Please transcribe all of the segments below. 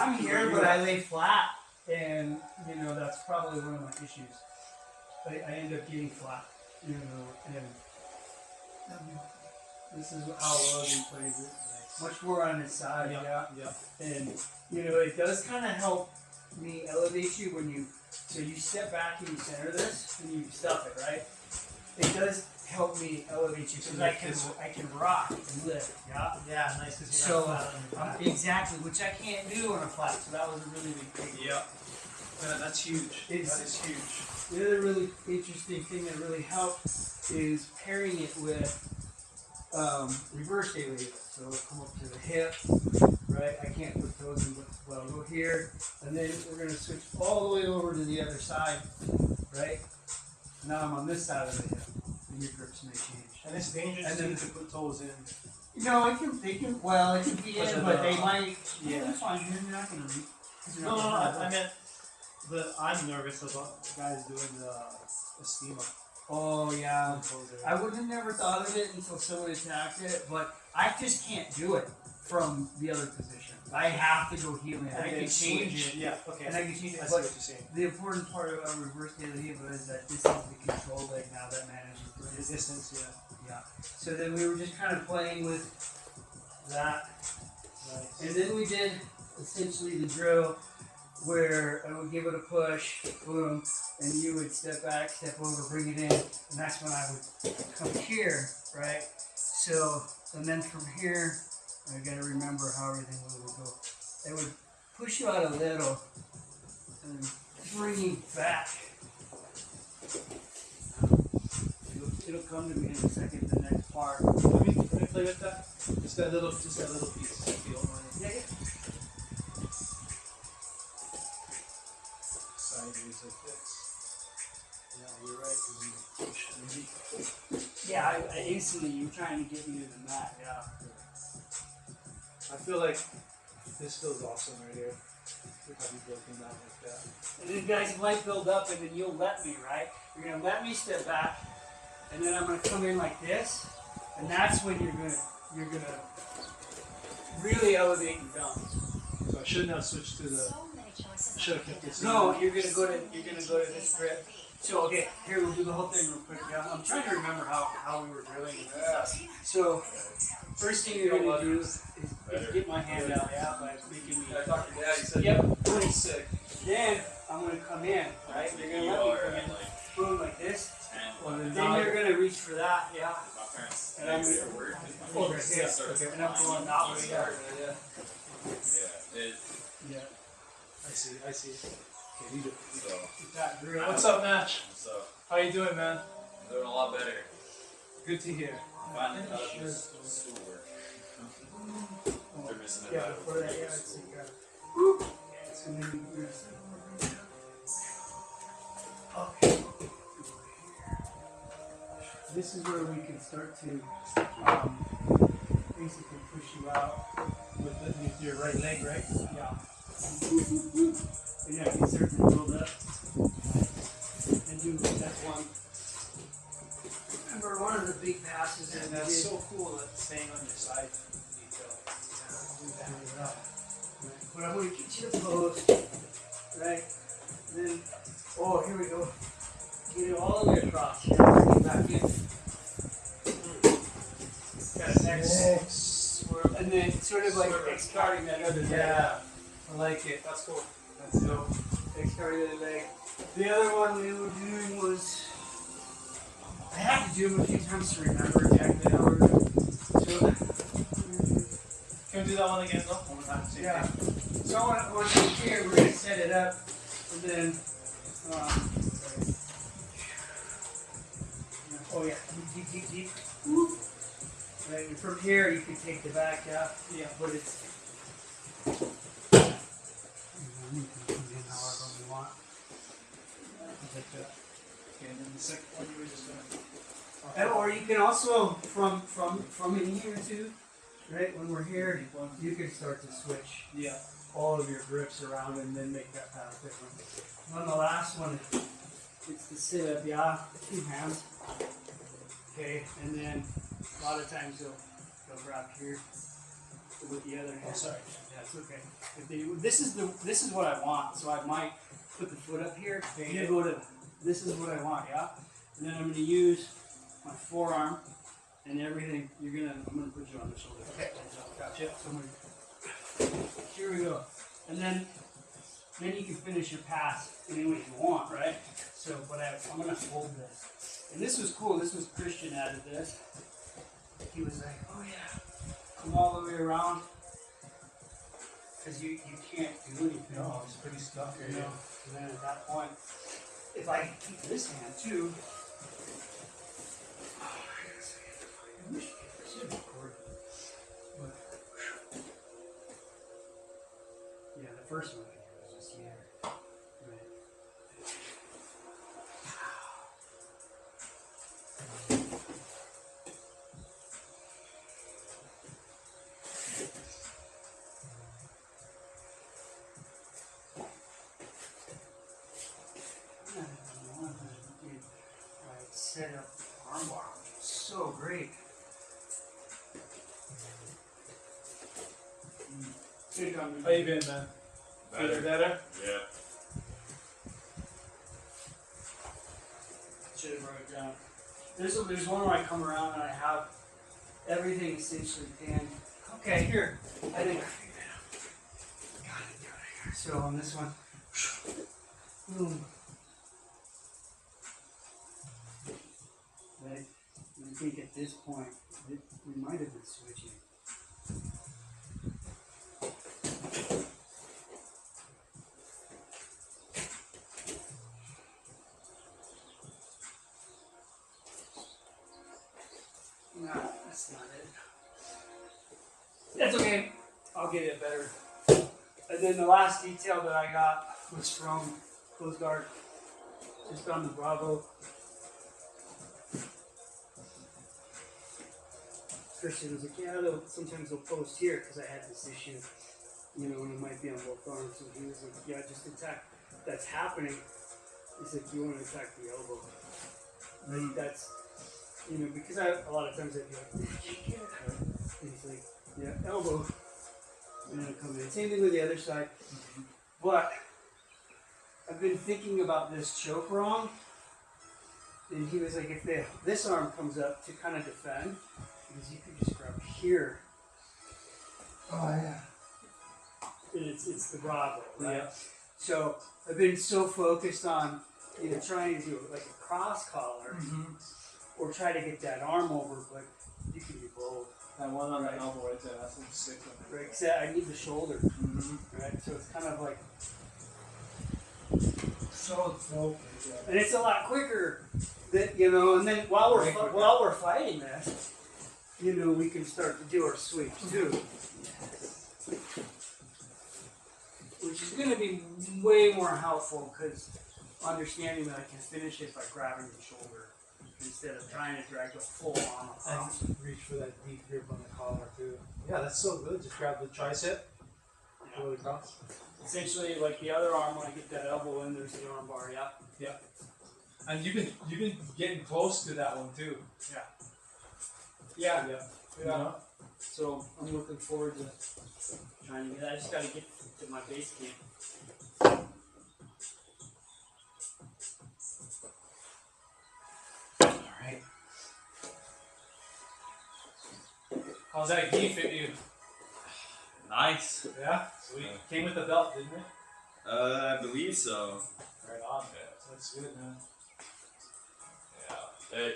I'm here, but I lay flat, and you know that's probably one of my issues. I end up getting flat, you know, and this is how Logan plays it. Much more on his side, yeah. And you know, it does kind of help me elevate you when you. So you step back and you center this, and you stuff it, right? It does help me elevate you because I can rock and lift, yeah. Yeah, nice because So exactly, which I can't do on a flat. So that was a really big thing. Yeah, that's huge. That is huge. The other really interesting thing that really helped is pairing it with reverse daily heel. So it'll come up to the hip, right? I can't put those in, but I'll go here, and then we're going to switch all the way over to the other side, right? Now I'm on this side of the hip, and your grips may change. And it's dangerous to put toes in. No, it can be in, but they might. Yeah, that's fine. You're not going to reach. No, I meant, I'm nervous about guys doing the steam up. Oh yeah, I would have never thought of it until someone attacked it, but I just can't do it from the other position. I have to go heel in. I can change it. Yeah, okay. And I can change it. I see what you're saying. The important part about reverse daily heel is that this is the control leg now that manages the distance. Yeah. So then we were just kind of playing with that, and then we did essentially the drill where I would give it a push, boom, and you would step back, step over, bring it in, and that's when I would come here, right? So, and then from here, I gotta remember how everything would go. It would push you out a little and bring you back. It'll come to me in a second, the next part. Let me play with that. Just that little piece, if you don't mind. Yeah. Sideways like this. Yeah, you're right. Yeah, I instantly you're trying to get me to the mat. Yeah. I feel like this feels awesome right here. Look how you broken down like that. And then guys might build up, and then you'll let me, right? You're gonna let me step back, and then I'm gonna come in like this, and that's when you're gonna really elevate and dump. So I shouldn't have switched to the. Should have kept this. No, you're gonna go to this grip. So okay, here we'll do the whole thing real quick. Yeah, I'm trying to remember how we were drilling this. So first thing you're gonna do is get my hand out, yeah, by making me. I talked to Dad. He said, "Yep, really sick." Then I'm gonna come in, right? You're gonna let me come in, boom, like this. Then you're gonna reach for that, yeah. And I'm gonna and I'm going that way, yeah. Yeah. I see. Okay, you do. So, That drill. What's up, Natch? so How you doing, man? I'm doing a lot better. Good to hear. Finally out of this schoolwork. They're missing it Yeah, out. before that, yeah, it's like, whoop. And then you okay. This is where we can start to basically push you out With your right leg, right? Yeah. And yeah, you can start to build up and do that one. Remember one of the big passes that And we that's did. so cool that staying on your side detail. Right. But I'm going to get you the post, right? And then, oh, here we go. Get it all the way across. Yeah, bring it back in. Got a next swirl. And then sort of like discarding that other leg. Yeah. I like it. That's cool. That's dope. Discarding the other leg. The other one we were doing was, I had to do them a few times to remember exactly how we were doing. So, Can we do that one again, though? One more time. Same yeah. thing. So I want you here, we're going to set it up, and then, oh yeah, deep. Whoop. Right, and from here you can take the back out, yeah, but it's, you can come in however you want. Like that. Okay, and then the second one you were just gonna. Or you can also, from in here too, right, when we're here, you can start to switch. Yeah. All of your grips around and then make that path different. And on the last one, it's the sit up, yeah, 2 hands. Okay, and then a lot of times you'll grab here. with the other hand. Oh, sorry. Yeah, it's okay. This is what I want, so I might put the foot up here. You go to, this is what I want, yeah? And then I'm gonna use my forearm and everything. I'm gonna put you on the shoulder. Okay. Gotcha. So here we go. And then you can finish your pass any way you want, right? So, but I'm gonna hold this. And this was cool. This was Christian added this. He was like, oh yeah, come all the way around. Because you can't do anything. No, it's pretty stuck You know? And then at that point, if I can keep this hand too. I wish I should record it. But, yeah, the first one I did was just here. Right. Set up armbar, which is so great. Good on How you been, man? Feeling better? Yeah. Should have wrote it down. There's one where I come around and I have everything essentially panned. Okay, here. I think I figured it out. Got it. So on this one, boom. Right? And I think at this point, we might have been switching. No, that's not it. That's okay. I'll get it better. And then the last detail that I got was from Coast Guard, just on the Bravo. Christian was like, yeah, sometimes they'll post here because I had this issue, you know, and it might be on both arms. So he was like, yeah, just attack. That's happening. He's like, you want to attack the elbow. Like that's, you know, because a lot of times I'd be like, and he's like, yeah, elbow. And then it'll come in. Same thing with the other side. But I've been thinking about this choke wrong. And he was like, if this arm comes up to kind of defend, because you could just grab here. Oh, yeah. And it's the Bravo, right? Yeah. So I've been so focused on either trying to do like a cross collar or try to get that arm over, but you can do both. That one on Right. the elbow right there, that's a sick one. Right? 'Cause I need the shoulder, right? So it's kind of like, So, and it's a lot quicker that, you know, and then while we're fighting this, you know, we can start to do our sweeps too. Which is going to be way more helpful because understanding that I can finish it by grabbing the shoulder instead of trying to drag the full arm across. and reach for that deep grip on the collar too. Yeah, that's so good. Just grab the tricep, pull it across. Essentially, like the other arm, when I get that elbow in, there's the arm bar, yeah. And you've been getting close to that one too. Yeah. Yeah. So I'm looking forward to trying to get. I just got to get to my base camp. All right. How's that gi fit you? Nice. Yeah. Sweet. Came with the belt, didn't it? I believe so. Right on. That's good, man. Yeah.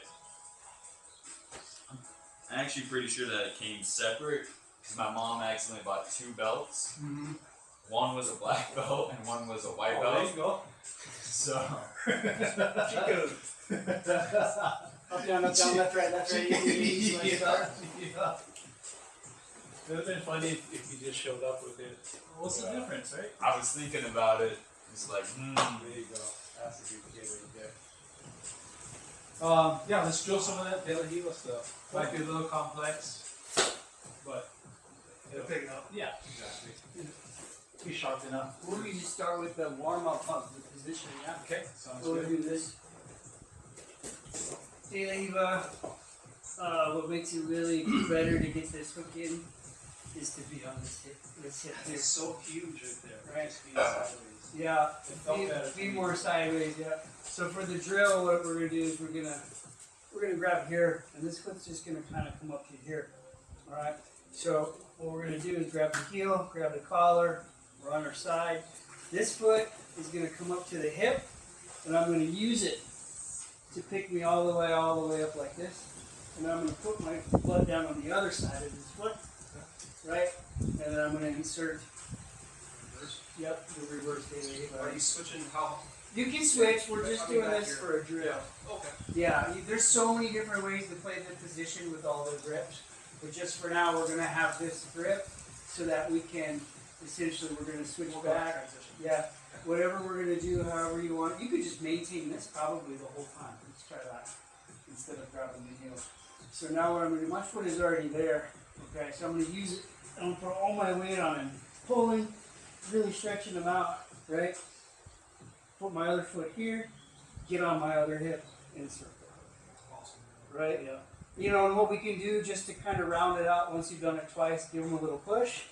I'm actually pretty sure that it came separate because my mom accidentally bought 2 belts. One was a black belt and one was a white There belt. you go. So Up, down, left, right, easy, like that. Yeah. It would have been funny if you just showed up with it. What's the difference, right? I was thinking about it. It's like, There you go. That's a good kid right there. Yeah, let's drill some of that De La Riva stuff. Might be a little complex, but it'll pick it up. Yeah, exactly. Be sharp enough. We'll just start with the warm up of the position, yeah? Okay, sounds We'll good. do this. De La Riva, what makes it really better to get this hook in is to be on this hip here. It's so huge right there. Right. Just being sideways. Yeah, It felt better. be more sideways, yeah. So for the drill, what we're gonna do is we're gonna grab here, and this foot's just gonna kind of come up to here. All right. So what we're gonna do is grab the heel, grab the collar. We're on our side. This foot is gonna come up to the hip, and I'm gonna use it to pick me all the way up like this. And I'm gonna put my blood down on the other side of this foot, right? And then I'm gonna insert. Yep, the reverse daily. Are you switching how? You can switch. We're just doing this for a drill. Okay. Yeah, there's so many different ways to play the position with all the grips. But just for now, we're gonna have this grip so that we can essentially we're gonna switch back. Transition. Yeah, whatever we're gonna do, however you want. You could just maintain this probably the whole time. Let's try that instead of grabbing the heel. So now what I'm gonna do, my foot is already there. Okay, so I'm gonna use it. I'm gonna put all my weight on it, pulling, really stretching them out. Right. Put my other foot here, get on my other hip, and circle. Awesome. Right? Yeah. You know, and what we can do just to kind of round it out, once you've done it twice, give him a little push.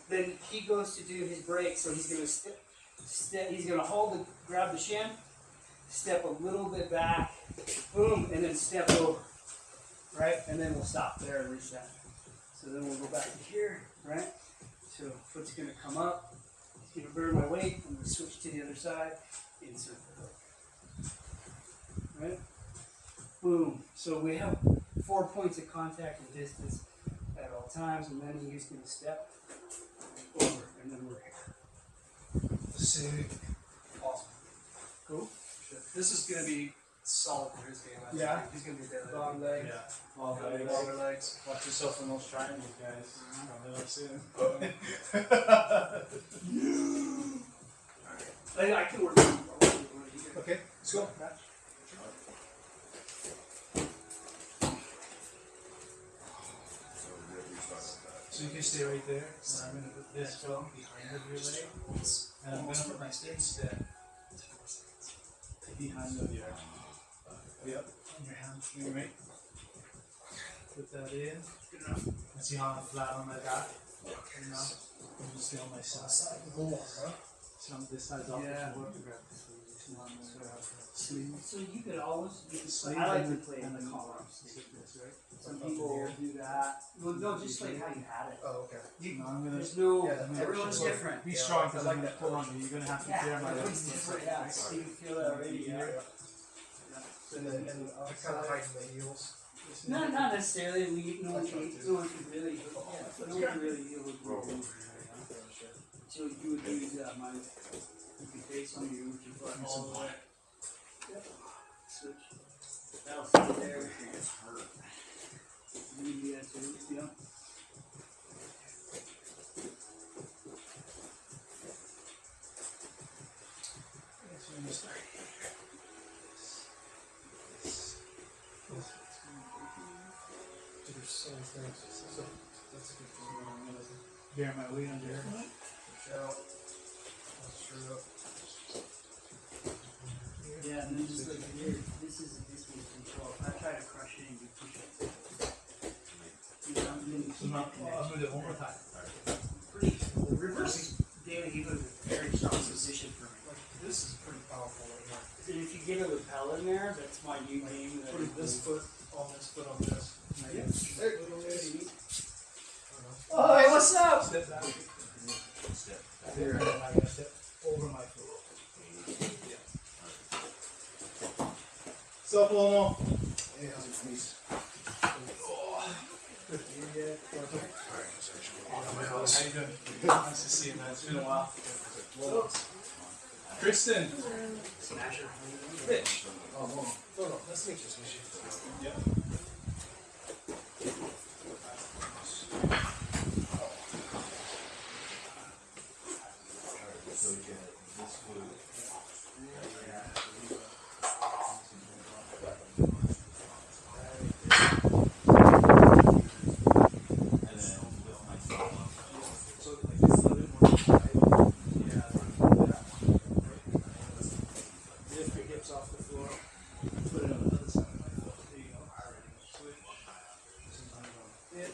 Then he goes to do his break, so he's going to he's going to grab the shin, step a little bit back, boom, and then step over. Right? And then we'll stop there and reset. So then we'll go back to here, right? So foot's going to come up. He's going to burn my weight. I'm going to switch to the other side. Insert the hook. Right? Boom. So we have 4 points of contact and distance at all times, and then he's going to step over, and then we're here. Sick. Awesome. Cool. This is gonna be solid for his game. I think. Yeah. He's gonna be dead. Long legs. Yeah. Long legs. Longer legs. Watch yourself in those triangles, guys. Coming up soon. I can work on it. Okay. Let's go. So you can stay right there. And I'm gonna put this phone behind of your leg. And I'm gonna put my instead behind of your yep. And your hand between me. Put that in. Good enough. And see how I'm flat on my back. You know? I'm just on my side. So on this side's off Yeah. the floor. Grab the sleeve. So you could always use Sleeve I like to and play and the the collar. collar. This, right? Some people will do that. Well, no, just like how you had it. Oh, okay. No, I'm gonna. There's no. Yeah, Everyone's sure. different. Be Yeah, strong I because like I'm gonna that pull on you. You're gonna have to Yeah, clear my everyone's legs. different. Yeah, so you feel that already. Yeah. And then kind of hiding the heels. No, not necessarily. No one can really. No one can really deal with it. So you would use my. You can face on you with your foot all the way. Yep. Switch. That'll sit there. You can do that too. Yeah. So I'm gonna start. So that's a good thing. I'm gonna bear my weight under here. Push out. Screw up. Yeah, and then just like here, this is control. I try to crush it and you push it. You know, and then you So keep now it connected. I'll do it one more time. Pretty. The reverse daily heel is a very strong position for me. Like, this is pretty powerful right here. And if you get a lapel in there, that's my new game. That Putting this foot on this. Yeah. There. Oh, hey, what's up? Step back. Step. Here, and I'm gonna step over my foot. What's up, Lomo? Hey, how's your face? How you doing? Nice to see you, man. It's been a while. Kristen. Smasher. Rich. Oh, no, nice to meet you, Swishy. Yep. So you get this foot. And then lift my thumb up. So, like, it's a little bit more tight. Yeah. Lift your hips off the floor. Put it on the other side of my foot. There you go. Switch. Sometimes on it.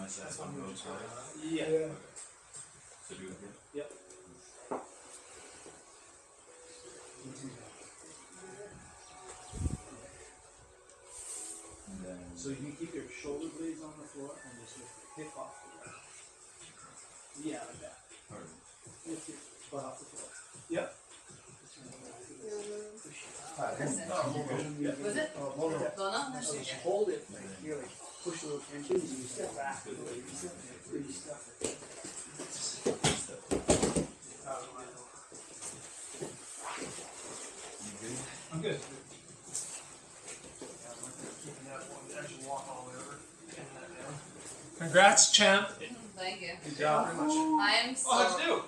much that's on what roads, we're right? Yeah. So do it again. Yep. And then So you can keep your shoulder blades on the floor and just lift your hip off the ground. Yeah, like that. or Lift your butt off the floor. Yep. Was it? Lona? Just hold it like here, like push a little tension, and you step back. You stuff it. you good? I'm good. Keeping that one, that should walk all over. Getting that down. Congrats, champ. Thank you. Good job. Very much. I am Oh, how'd so. you do?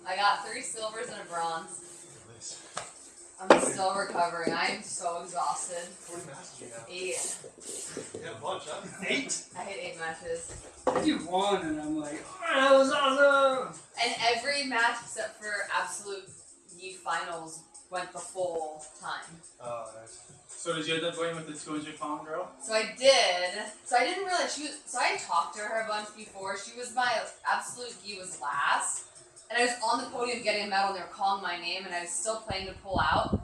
I got 3 silvers and a bronze. I'm still recovering. I am so exhausted. 40 matches you have. 8. You have a bunch, huh? 8? I hit 8 matches. I do one, and I'm like, oh, that was awesome. And every match except for Absolute Ye Finals went the full time. Oh, nice. So did you end up going with the 200-pound girl? So I did. So I didn't realize she was. So I talked to her a bunch before. She was my Absolute Gi was last, and I was on the podium getting a medal, and they were calling my name, and I was still playing to pull out.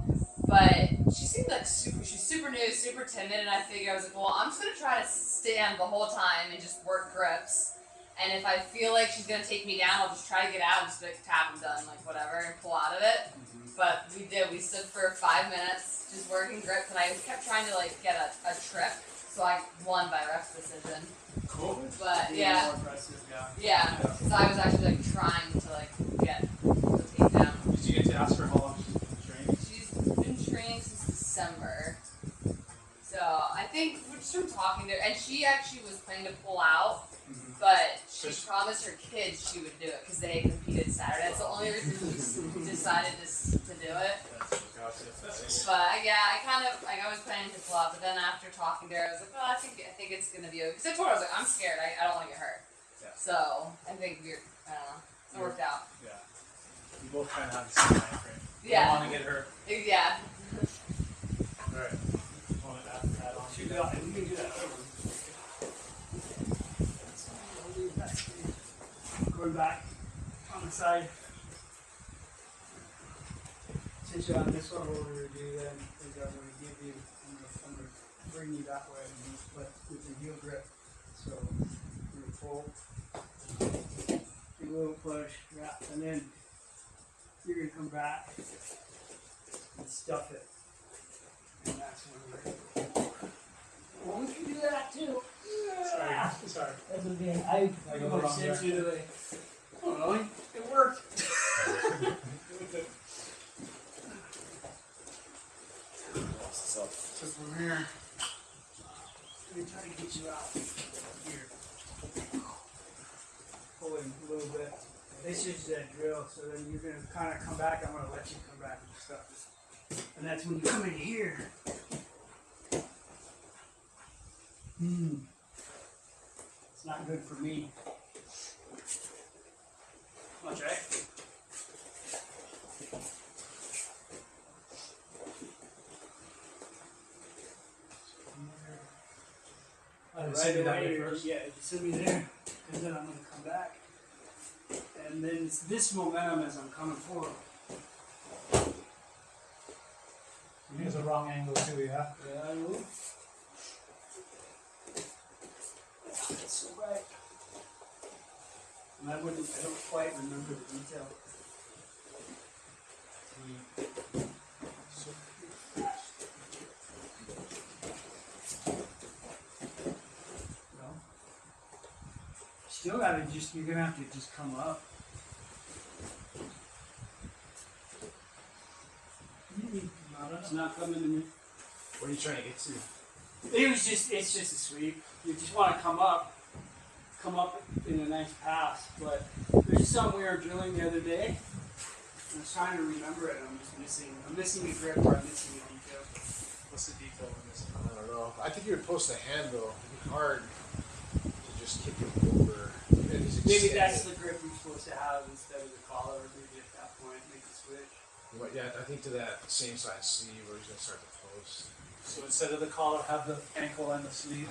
But she seemed like she's super new, super timid, and I figured I was like, well, I'm just gonna try to stand the whole time and just work grips. And if I feel like she's gonna take me down, I'll just try to get out and just be like tap and done, like whatever, and pull out of it. But we did. We stood for 5 minutes, just working grips, and I kept trying to like get a trip, so I won by ref decision. Cool. But Being yeah, more aggressive, yeah. yeah, because I was actually like trying to like get the takedown. Did you get to ask her how long she's been training? She's been training since December, so I think we're just from talking to her, and she actually was planning to pull out. But she promised her kids she would do it because they competed Saturday. That's the only reason she decided to do it. But yeah, I was planning to pull out, but then after talking to her, I was like, well, I think it's gonna be okay. Because I told her, I was like, I'm scared. I don't want to get hurt. Yeah. So I think I don't know. It worked out. Yeah. You both kind of have the same time frame. You Yeah. don't want to get hurt. Yeah. Alright. Want to add on? We can do that over. Going back on the side. Since you're on this one, what we're going to do then is I'm going to give you, I'm going to bring you that way, but with the heel grip. So you're going to pull, do a little push, wrap, and then you're going to come back and stuff it. And that's when we're well, we can do that too. Sorry. That's what being I I go the wrong said direction. to the I don't know, it worked. So from here, let me try to get you out here. Pulling a little bit. This is that drill, so then you're gonna kind of come back. I'm gonna let you come back and stuff. And that's when you come in here. It's not good for me. Much, right? Send me that way first. Yeah, send me there, and then I'm gonna come back. And then it's this momentum as I'm coming forward. You use the wrong angle too, yeah? Yeah, I will. That's so right. And I don't quite remember the detail. No. Still gotta you're gonna have to just come up. It's not coming to me. What are you trying to get to? It's just a sweep. You just want to come up in a nice pass. But there's just some we were drilling the other day. I was trying to remember it. I'm missing a grip or I'm missing a detail. What's the detail on this? I don't know. I think you're supposed to handle. It'd be hard to just kick it over. Maybe that's the grip you're supposed to have instead of the collar. Maybe at that point make the switch. But yeah, I think to that same size sleeve where he's gonna start to post. So instead of the collar, have the ankle and the sleeve.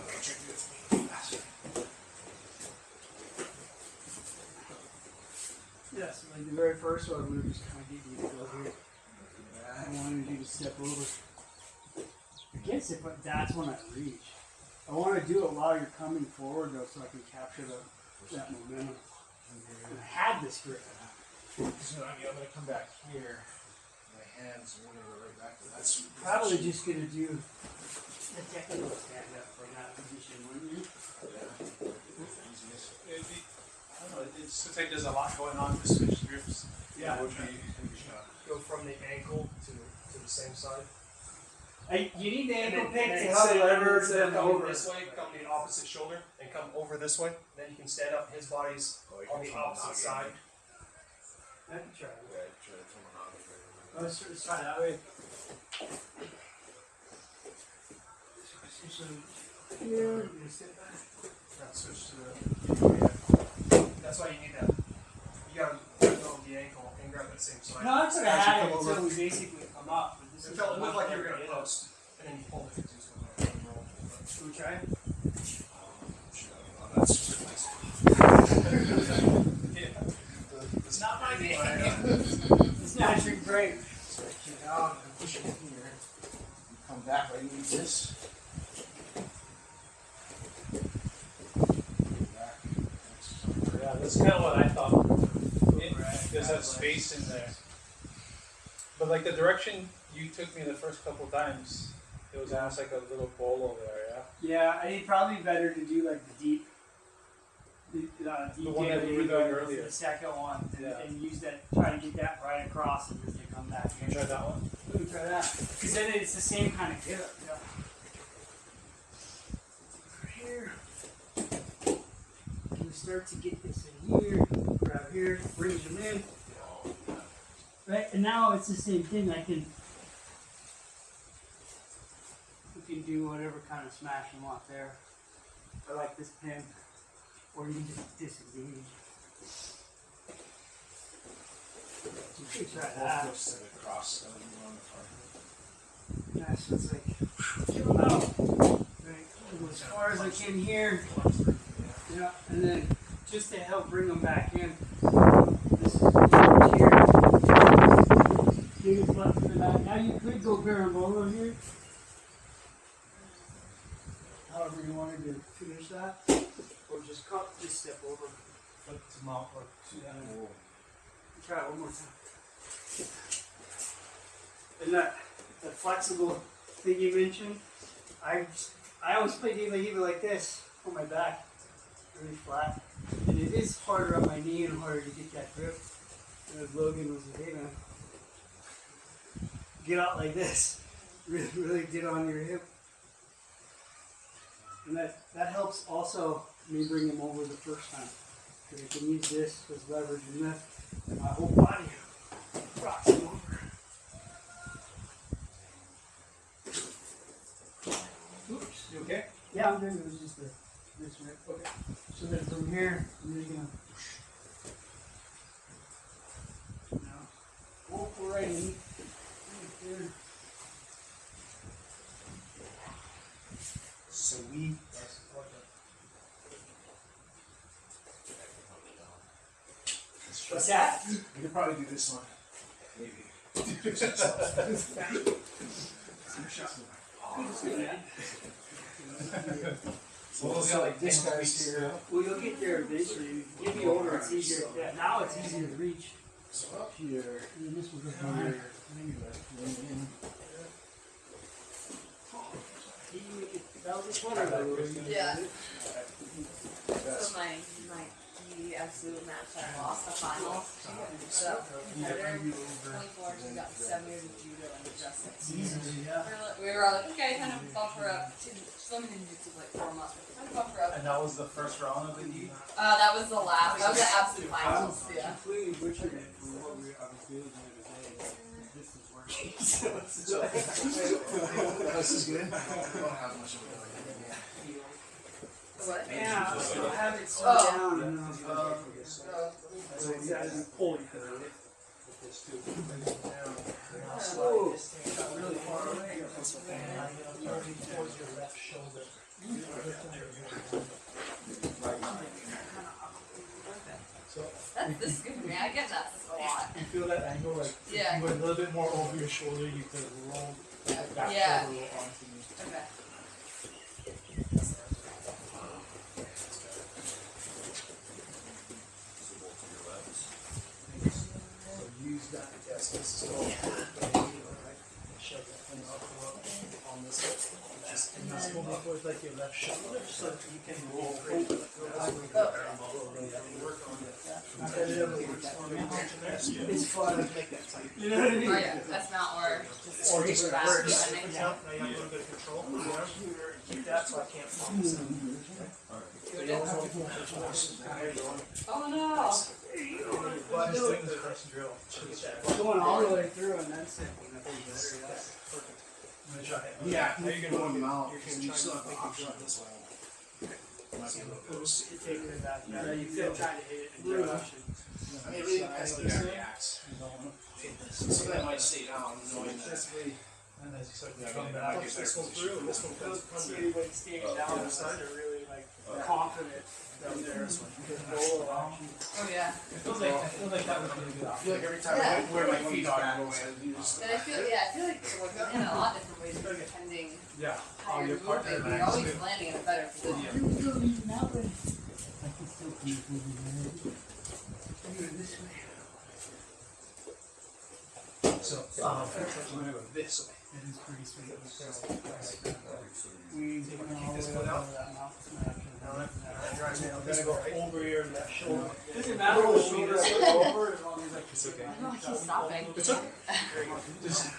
Yeah, so like the very first one, we were just kind of getting you to go here. I wanted you to step over. Against it, but that's when I reach. I want to do it while you're coming forward, though, so I can capture that momentum. And I had this grip. So I'm gonna come back here. My hands are gonna go right back to that. Sweet Probably position. just gonna do the technical stand up from that position, wouldn't you? It'd be, I don't know, it seems like there's a lot going on to switch grips. Yeah. It would be, Go from the ankle to the same side. You need the ankle And pick then to help sit lever instead of them coming over. this way, come the opposite shoulder, and come over this way. Then you can stand up. His body's on the opposite side. I can try. Yeah, try to throw my noggin right Let's try that way. So here, you sit back. Now switch to the. That's why you need that. You gotta let go of the ankle and grab that same side. No, I could have As you had come it over. until we basically come up. But this It is felt, it looked like you were much gonna better. post, and then you pulled it into something. Should we try? Oh, that's just nice. it's not my game. It's not your break. So I kick out and push it in here. You come back right into this. Back. Yeah, that's kind of what I thought. There's that space in there. But like the direction you took me the first couple times, it was almost like a little bolo there, yeah? Yeah, I think probably better to do like the deep The one that we were doing earlier. the second one, Yeah. and use that, try to get that right across and just to come back. You try that one? Let me try that. Because then it's the same kind of get up. Yeah. Here. You start to get this in here, grab here, bring them in. Right, and now it's the same thing. You can do whatever kind of smash you want there. I like this pin. Or you can just disengage. You can try that. Both sit across on the front. Yeah, so it's like, give them out. Right, go as far as I can here. Yeah, and then just to help bring them back in, this is here. Big as left to the back. Now you could go Berimbolo here. However you wanted to finish that. Or just step over. Flip to mount or Try it one more time. And that flexible thing you mentioned, I always play Diva Eva like this on my back, really flat. And it is harder on my knee and harder to get that grip. And as Logan was like, hey man, get out like this. Really get on your hip. And that helps also me bring him over the first time. Because I can use this as leverage and lift, and my whole body rocks him over. Oops. You okay? Yeah, I'm good. It was just this rip. Okay. So then from here, I'm just gonna now go right in. Right there. Sweet. What's that? We could probably do this one. Maybe. So like this guy's here. Well, you'll get there eventually. Get me over, it's easier. Yeah, now it's easier to reach. So up here. And then this will go Here. here. That was just one of those. Yeah. That's So my key absolute match, I lost the final. So competitor, 24, she got 7 years of judo and just like Easily, yeah. we were all like, okay, kind of bump her up. She's only been jiu-jitsu for like 4 months, but kind of bump her up. And that was the first round of the gi? That was the last. That was the absolute finals. Yeah. Completely butchered it from what I was doing the other day. This is working. This is good. I don't have much of a What? Yeah, I still have it slowed Oh. down. And, so you gotta be pulling for it. Oh, got really far away. Towards your left shoulder. That's This is good for me. I get nuts a lot. You feel that angle, like Yeah. if you went a little bit more over your shoulder, you could roll that back Yeah. shoulder roll onto you. Okay. So use that. Yes, this is all. Shove that thing up on this hip. And that's what we put like your left shoulder, so that you can roll over. It's fun to make that tight. You know what I mean? Oh yeah, that's not where. Or just Back, reverse. depending. Now you have a little bit of control. You know? Keep that so I can't fall. So you don't have to pull it. Oh no. But just doing the first drill. Going all the way through and that's it. Perfect. I'm gonna try it. Yeah, Now you're gonna them out. You're Because gonna you try still to have make the it option drop this way. You're taking it back. Yeah, you feel trying to hit it in direction. I mean, it really depends on how you react. Some of that might stay down, knowing that. And as you start Yeah, to come I mean, back, I guess this there's one through, and this one comes See like standing down down. the side, They're really like confident down there. this one. Roll around. Oh yeah. I feel like that would be a good I option. feel like every time Yeah. I where my feet are, I use. And I feel I feel like it works in a lot of different ways depending Yeah. how you're your partner moving. You're always landing in a better position. So, I'm gonna go this way. It is pretty sweet. It was We We keep went this all one the way out. over that mountain. I'm gonna go over your left shoulder. Doesn't matter what shoulder I go over as long as I It's okay. I know I keep stopping. It's okay. Just,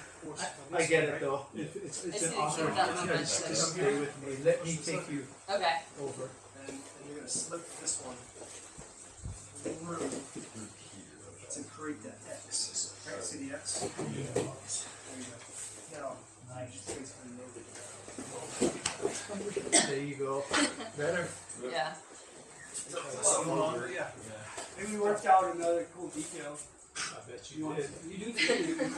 I get it though. It's It's an an awesome. keep that momentum. Just stay with me. Let me take you Okay. over. And you're gonna slip this one through to create that X. Right, see the X? There you go. Now, nice. There you go. Better. Yeah. Yeah. Maybe we worked out another cool detail. I bet You you want did. you do too.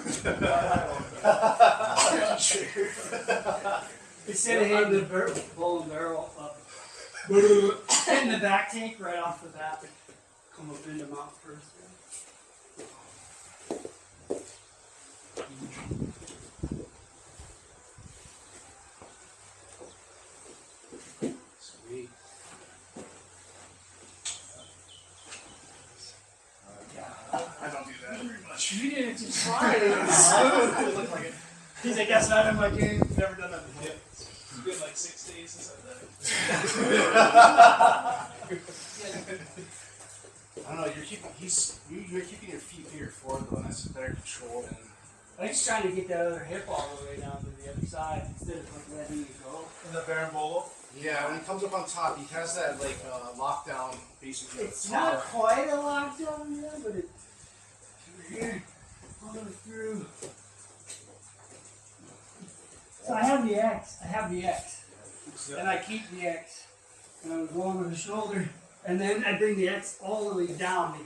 Instead of hitting the bowl and barrel up, hitting the back tank right off the bat, come up into mount first. Sweet. I don't do that very much. You didn't just try it. It looked like it. He's like, that's not in my game. Never done that before. It's been like 6 days since I've done it. I don't know. You're keeping your feet here forward though, and that's better control than. I'm just trying to get that other hip all the way down to the other side instead of like letting you go. In the Barambolo. Yeah, when he comes up on top, he has that like lockdown basically. It's not quite a lockdown yet, but it's here, all the way through. So I have the X. And I keep the X. And I was going with the shoulder. And then I bring the X all the way down to